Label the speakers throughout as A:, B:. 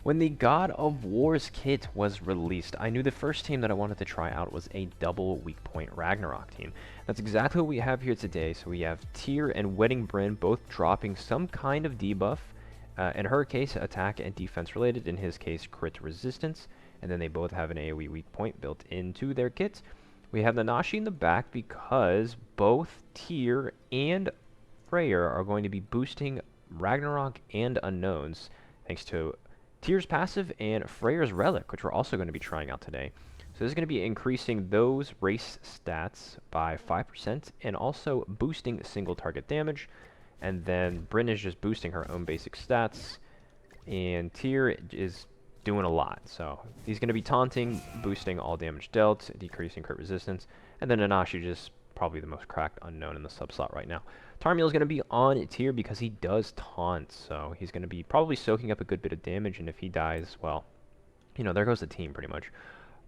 A: When the God of War's kit was released, I knew the first team that I wanted to try out was a double Weakpoint Ragnarok team. That's exactly what we have here today. So we have Tyr and Wedding Bryn both dropping some kind of debuff. In her case, attack and defense related. In his case, crit resistance. And then they both have an AoE weak point built into their kits. We have Nanashi in the back because both Tyr and Freyr are going to be boosting Ragnarok and Unknowns thanks to Tyr's passive and Freyr's Relic, which we're also going to be trying out today. So this is going to be increasing those race stats by 5% and also boosting single target damage. And then Bryn is just boosting her own basic stats, and Tyr is doing a lot. So he's going to be taunting, boosting all damage dealt, decreasing crit resistance, and then Nanashi just probably the most cracked unknown in the sub slot right now. Tarmiel is going to be on Tyr because he does taunt, so he's going to be probably soaking up a good bit of damage, and if he dies, well, you know, there goes the team pretty much.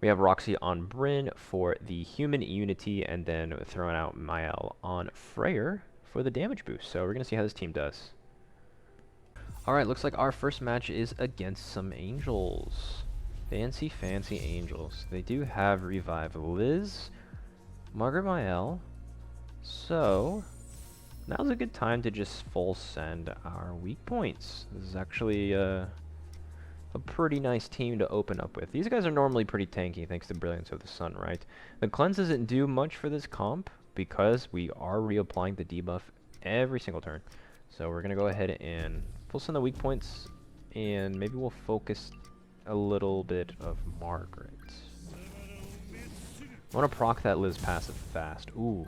A: We have Roxy on Bryn for the human unity, and then throwing out Mael on Freyr for the damage boost. So we're going to see how this team does. Alright, looks like our first match is against some angels. Fancy angels. They do have Revive Liz, Margaret Mael, so now's a good time to just full send our weak points. This is actually a pretty nice team to open up with. These guys are normally pretty tanky thanks to Brilliance of the Sun, right? The cleanse doesn't do much for this comp because we are reapplying the debuff every single turn. So we're going to go ahead and full send the weak points, and maybe we'll focus a little bit of Margaret. I want to proc that Liz passive fast. Ooh.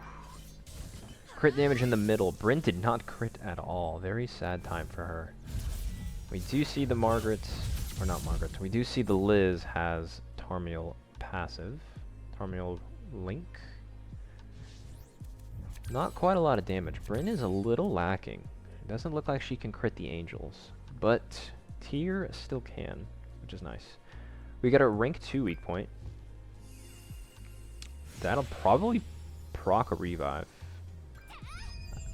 A: Crit damage in the middle. Bryn did not crit at all. Very sad time for her. We do see the Margaret, or not Margaret, we do see the Liz has Tarmiel passive. Tarmiel Link. Not quite a lot of damage. Bryn is a little lacking. It doesn't look like she can crit the angels, but Tyr still can, which is nice. We got a rank 2 weak point. That'll probably proc a revive.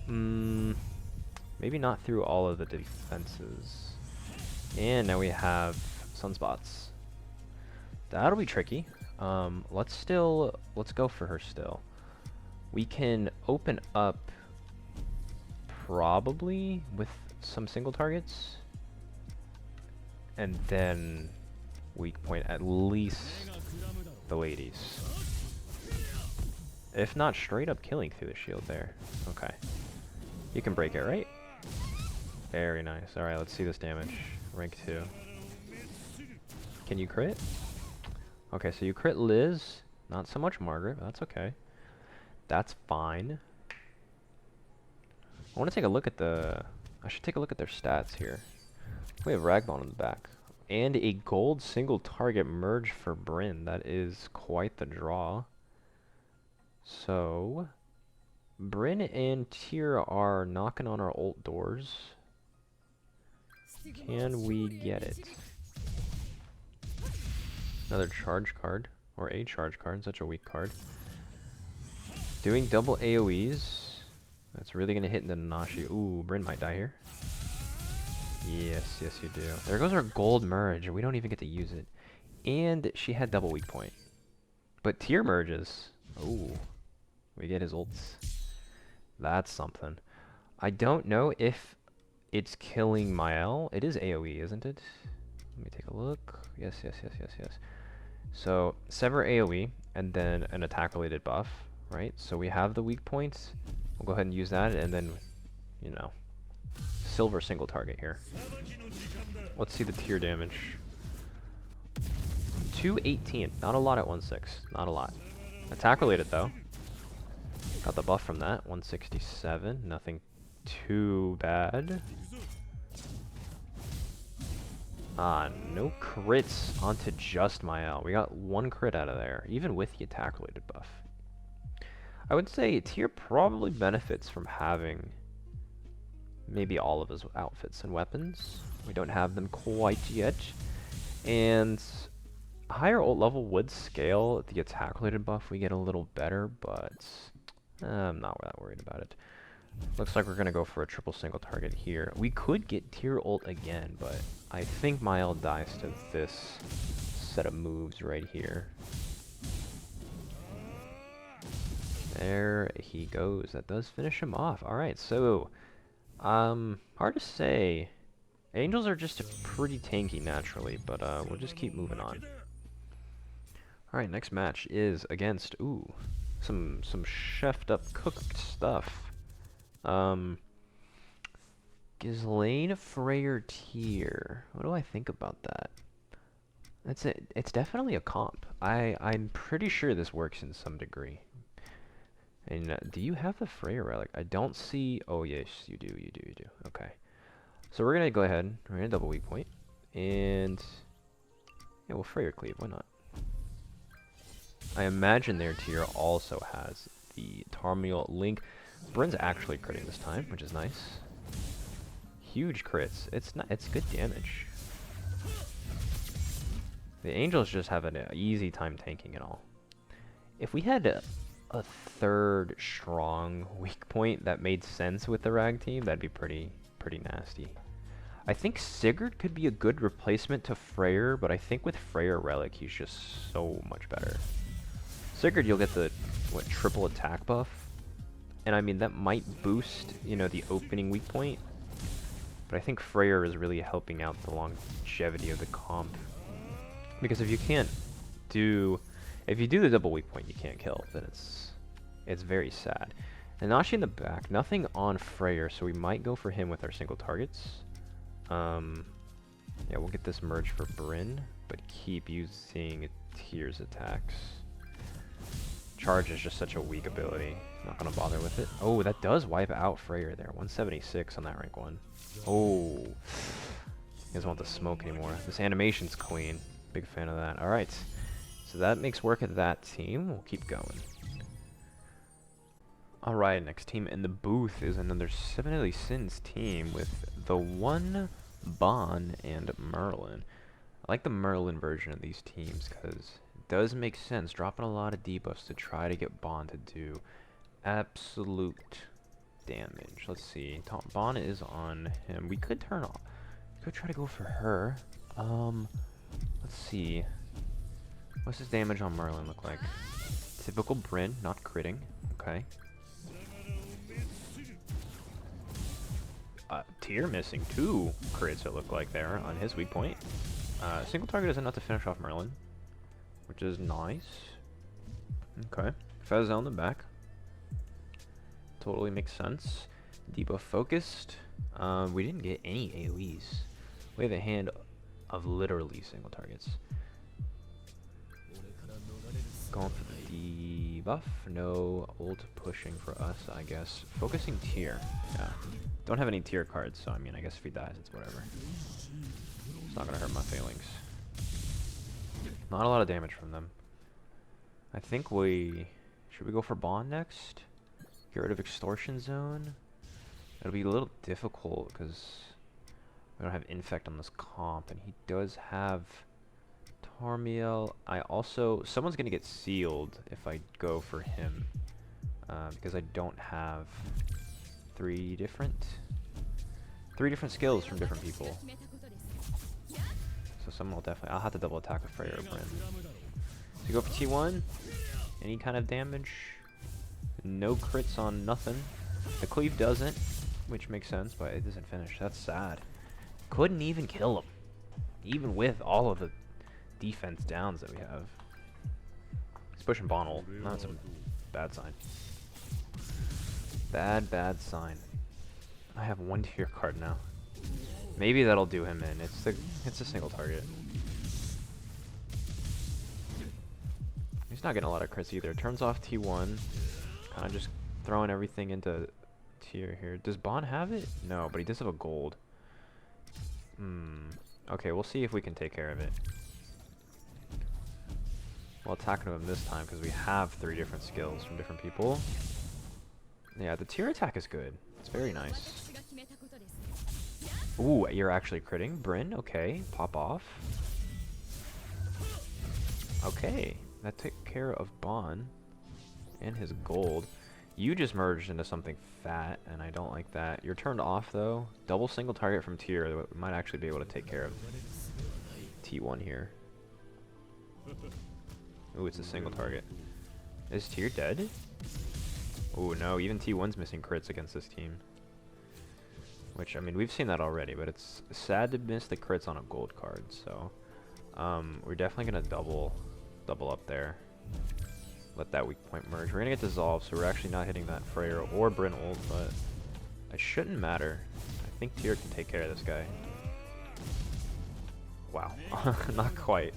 A: Maybe not through all of the defenses. And now we have sunspots. That'll be tricky. Let's go for her still. We can open up probably with some single targets, and then weak point at least the ladies. If not, straight up killing through the shield there. Okay. You can break it, right? Very nice. Alright, let's see this damage. Rank 2. Can you crit? Okay, so you crit Liz. Not so much Margaret, but that's okay. That's fine. I want to take a look at I should take a look at their stats here. We have Ragbon in the back. And a gold single target merge for Bryn. That is quite the draw. So, Bryn and Tyr are knocking on our ult doors. Can we get it? Another charge card, or a charge card, such a weak card. Doing double AoEs. That's really going to hit into Nanashi. Ooh, Bryn might die here. Yes, yes you do. There goes our gold merge. We don't even get to use it. And she had double weak point. But Tyr merges. Ooh. We get his ults. That's something. I don't know if it's killing Mael. It is AoE, isn't it? Let me take a look. Yes, yes, yes, yes, yes. So, sever AoE, and then an attack-related buff, right? So we have the weak points. We'll go ahead and use that, and then, you know, silver single target here. Let's see the Tyr damage. 218. Not a lot at 1.6. Not a lot. Attack-related, though. Got the buff from that. 167. Nothing too bad. No crits onto just Mael. We got 1 crit out of there, even with the attack-related buff. I would say Tyr probably benefits from having maybe all of his outfits and weapons. We don't have them quite yet. And a higher ult level would scale the attack-related buff. We get a little better, but I'm not that worried about it. Looks like we're gonna go for a triple single target here. We could get tier ult again, but I think my ult dies to this set of moves right here. There he goes. That does finish him off. Alright, so hard to say. Angels are just pretty tanky naturally, but we'll just keep moving on. Alright, next match is against some chefed up cooked stuff. Ghislaine Freyr tier. What do I think about that? That's it. It's definitely a comp. I'm pretty sure this works in some degree. And do you have the Freyr relic? I don't see. Oh yes, you do. You do. Okay. So we're gonna go ahead. We're gonna double weak point, and yeah, we'll Freyr cleave. Why not? I imagine their tier also has the Tarmiel link. Bryn's actually critting this time, which is nice. Huge crits. It's good damage. The Angels just have an easy time tanking it all. If we had a third strong weak point that made sense with the Rag team, that'd be pretty nasty. I think Sigurd could be a good replacement to Freyr, but I think with Freyr Relic, he's just so much better. Sigurd, you'll get the triple attack buff, and I mean that might boost, you know, the opening weak point. But I think Freyr is really helping out the longevity of the comp, because if you do the double weak point, you can't kill. Then it's very sad. And Nashi in the back, nothing on Freyr, so we might go for him with our single targets. Yeah, we'll get this merge for Bryn, but keep using Tier's attacks. Charge is just such a weak ability. Not gonna bother with it. Oh, that does wipe out Freyr there. 176 on that rank 1. Oh, he doesn't want the smoke anymore. This animation's clean. Big fan of that. All right, so that makes work at that team. We'll keep going. Alright, next team in the booth is another Seven Deadly Sins team with the one Bon and Merlin. I like the Merlin version of these teams because it does make sense, dropping a lot of debuffs to try to get Bon to do absolute damage. Let's see, Bon is on him. We could turn off. We could try to go for her. Let's see. What's his damage on Merlin look like? Typical Bryn, not critting. Okay. Tier missing 2 crits, it looked like there on his weak point. Single target is enough to finish off Merlin, which is nice. Okay. Fazel in the back. Totally makes sense. Debuff focused. We didn't get any AoEs. We have a hand of literally single targets. Going for the debuff. No ult pushing for us, I guess. Focusing tier. Yeah. Don't have any tier cards, so I mean, I guess if he dies, it's whatever. It's not gonna hurt my feelings. Not a lot of damage from them. I think should we go for Bond next? Get rid of Extortion Zone? It'll be a little difficult because we don't have Infect on this comp, and he does have Tarmiel. Someone's gonna get sealed if I go for him, because I don't have three different skills from different people. So someone will definitely. I'll have to double attack with Freyr or Bryn. So you go for T1. Any kind of damage. No crits on nothing. The cleave doesn't, which makes sense, but it doesn't finish. That's sad. Couldn't even kill him, even with all of the defense downs that we have. He's pushing Bonnel. That's a bad sign. Bad sign. I have 1 tier card now. Maybe that'll do him in. It's a single target. He's not getting a lot of crits either. Turns off T1. Kind of just throwing everything into tier here. Does Bon have it? No, but he does have a gold. Okay, we'll see if we can take care of it. We'll attack him this time because we have 3 different skills from different people. Yeah, the tier attack is good. It's very nice. Ooh, you're actually critting. Bryn, okay. Pop off. Okay, that took care of Bon and his gold. You just merged into something fat, and I don't like that. You're turned off, though. Double single target from tier. We might actually be able to take care of T1 here. Ooh, it's a single target. Is tier dead? Ooh, no. Even T1's missing crits against this team. Which, I mean, we've seen that already, but it's sad to miss the crits on a gold card, so... we're definitely going to double up there. Let that weak point merge. We're going to get dissolved, so we're actually not hitting that Freyr or Bryn ult, but it shouldn't matter. I think Tyr can take care of this guy. Wow. Not quite.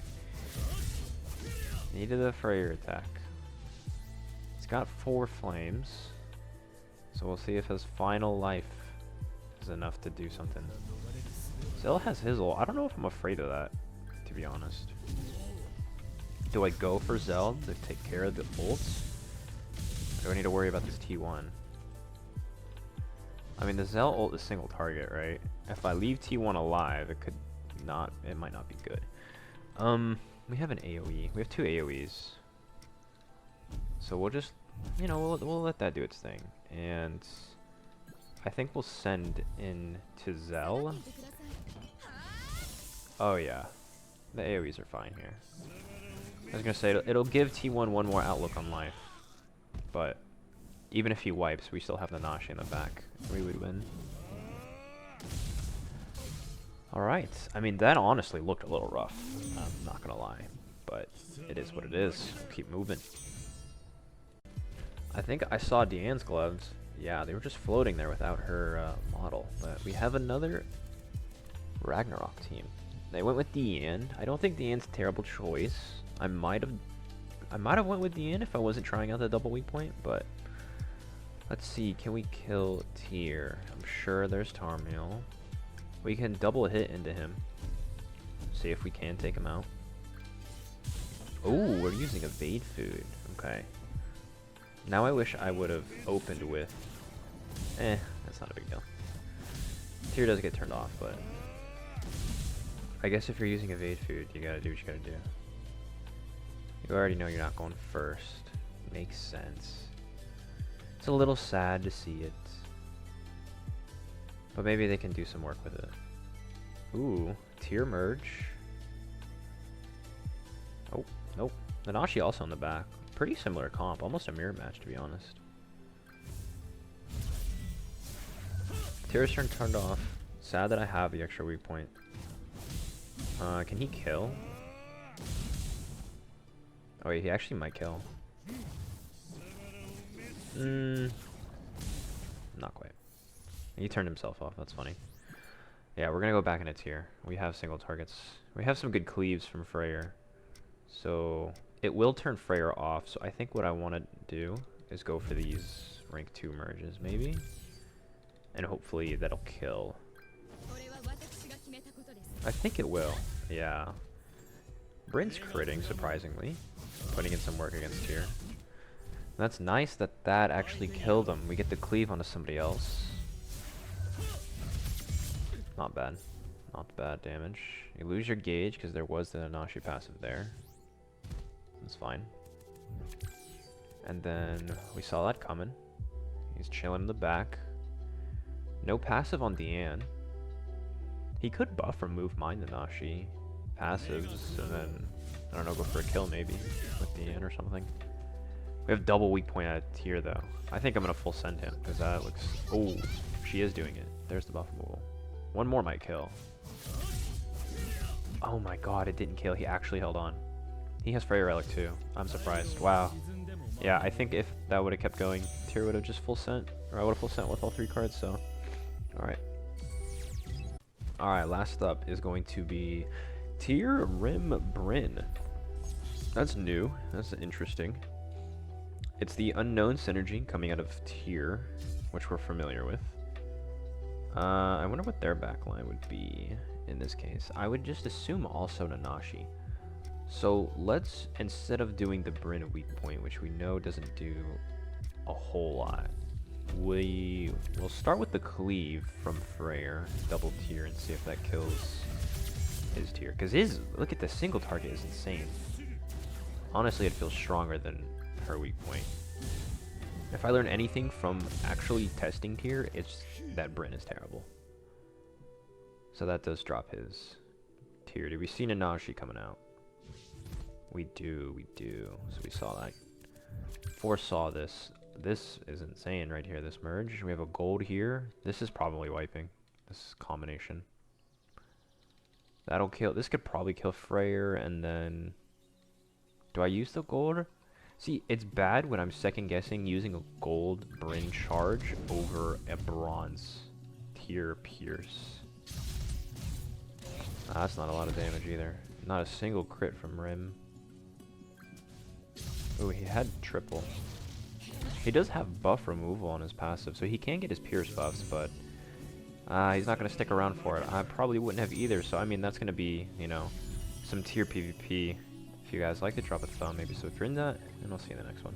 A: Needed a Freyr attack. He's got 4 flames, so we'll see if his final life is enough to do something. Zell has his ult. I don't know if I'm afraid of that, to be honest. Do I go for Zell to take care of the ults? Or do I need to worry about this T1? I mean, the Zell ult is single target, right? If I leave T1 alive, it might not be good. We have an AoE. We have 2 AoEs. So we'll just, you know, we'll let that do its thing. And I think we'll send in to Zell. Oh yeah. The AoEs are fine here. I was gonna say, it'll give T1 one more outlook on life. But even if he wipes, we still have the Nashi in the back. We would win. Alright. I mean, that honestly looked a little rough. I'm not gonna lie. But it is what it is. We'll keep moving. I think I saw Deanne's gloves. Yeah, they were just floating there without her model. But we have another Ragnarok team. They went with Deanne. I don't think Deanne's a terrible choice. I might have went with Deanne if I wasn't trying out the double weak point, but let's see, can we kill Tyr? I'm sure there's Tarmiel. We can double hit into him. See if we can take him out. Oh, we're using evade food. Okay. Now I wish I would have opened with... that's not a big deal. Tyr does get turned off, but... I guess if you're using evade food, you gotta do what you gotta do. You already know you're not going first. Makes sense. It's a little sad to see it. But maybe they can do some work with it. Ooh, Tyr merge. Oh, nope. Nanashi also in the back. Pretty similar comp. Almost a mirror match, to be honest. Tyr's turn turned off. Sad that I have the extra weak point. Can he kill? Oh wait, he actually might kill. Not quite. He turned himself off, that's funny. Yeah, we're gonna go back into tier. We have single targets. We have some good cleaves from Freyr. So, it will turn Freyr off, so I think what I want to do is go for these rank 2 merges, maybe? And hopefully that'll kill. I think it will, yeah. Bryn's critting, surprisingly. Putting in some work against Tyr. That's nice that that actually killed him. We get to cleave onto somebody else. Not bad. Not bad damage. You lose your gauge because there was the Nanashi passive there. That's fine. And then we saw that coming. He's chilling in the back. No passive on Deanne. He could buff or move mine Nanashi passives and then, I don't know, go for a kill maybe with Deanne or something. We have double weak point at tier though. I think I'm going to full send him because that looks... Oh, she is doing it. There's the buff removal. One more might kill. Oh my god, it didn't kill. He actually held on. He has Freyr Relic too. I'm surprised. Wow. Yeah, I think if that would have kept going, Tyr would have just full sent. Or I would have full sent with all 3 cards, so... Alright. Alright, last up is going to be Tyr Rim Bryn. That's new. That's interesting. It's the unknown synergy coming out of Tyr, which we're familiar with. I wonder what their backline would be in this case. I would just assume also Nanashi. So let's, instead of doing the Bryn weak point, which we know doesn't do a whole lot, we'll start with the cleave from Freyr, double tier, and see if that kills his tier. Because look at the single target is insane. Honestly, it feels stronger than her weak point. If I learn anything from actually testing tier, it's that Bryn is terrible. So that does drop his tier. Do we see Nanashi coming out? We do, we do. So we saw that. Foresaw this. This is insane right here, this merge. We have a gold here. This is probably wiping. This combination. That'll kill. This could probably kill Freyr, and then... Do I use the gold? See, it's bad when I'm second guessing using a gold Bryn charge over a bronze tier Pierce. That's not a lot of damage either. Not a single crit from Rim. Oh, he had triple. He does have buff removal on his passive, so he can get his Pierce buffs, but he's not going to stick around for it. I probably wouldn't have either, so I mean, that's going to be, you know, some tier PvP. If you guys like it, drop a thumb, maybe subscribe that, and I'll see you in the next one.